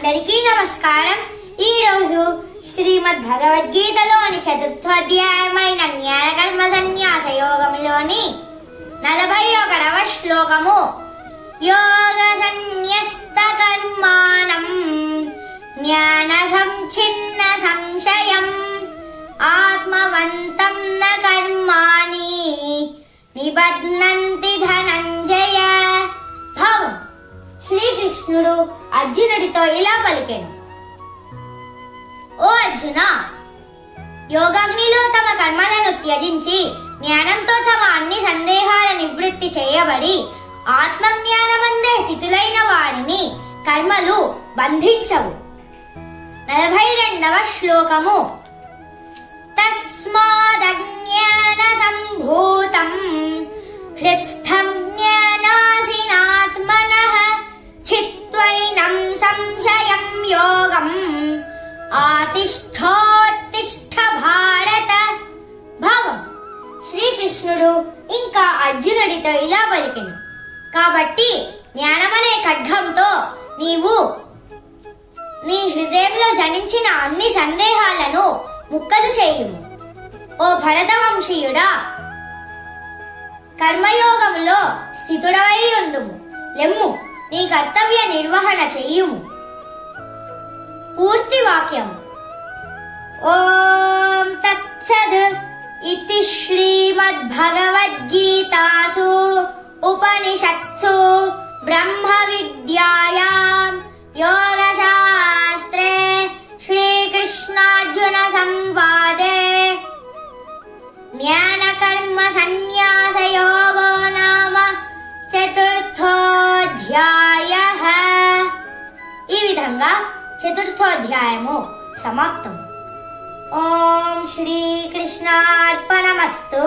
అందరికీ నమస్కారం. ఈ రోజు శ్రీమద్ భగవద్గీతలోని చతుర్థోధ్యాయమైన జ్ఞానకర్మ సన్యాస యోగంలోని 41వ శ్లోకము యోగ సన్యస్త కర్మాణం జ్ఞాన సంఛిన్న సంశయం ఆత్మవంతం న కర్మాణి నిబధ్నంతి ధనంజయ. భావం: శ్రీకృష్ణుడు అర్జునుడితో ఇలా పలికెను: ఓ అర్జున, యోగాగ్నిలో తమ కర్మలను త్యజించి జ్ఞానంతో తమ అన్ని సందేహాల నివృత్తి చేయబడి ఆత్మజ్ఞానమందే స్థితులైన వారిని కర్మలు బంధించవు. 42వ శ్లోకము తస్మాదజ్ఞాన సంభూతం హృత్స్థం జ్ఞానాసినాత్మనః చిత్వైనం సంశయం యోగం ఆతిష్ఠోత్తిష్ఠ భారత. భావం: శ్రీకృష్ణుడు ఇంకా అర్జునుడితో ఇలా పలికెను: కాబట్టి జ్ఞానమనే ఖడ్గంతో నీవు నీ హృదయంలో జనించిన అన్ని సందేహాలను ముక్కలు చేయుము. ఓ భరతవంశీయుడా, కర్మయోగములో స్థితుడవై ఉండుము. లెమ్ము, నీ కర్తవ్య నిర్వహణ చెయ్యుము. పూర్తి వాక్యము: ఓం తత్సద్ ఇతి శ్రీమద్భగవద్గీతాసు ఉపనిషత్సు బ్రహ్మ విద్యాయాం యోగశాస్త్రే శ్రీకృష్ణార్జున సంవాదే జ్ఞానకర్మ సన్యాస యోగో నామ చతుర్థోధ్యాయః. ఈ విధంగా చతుర్థోధ్యాయము సమాప్తం. ఓం శ్రీకృష్ణార్పణమస్తు.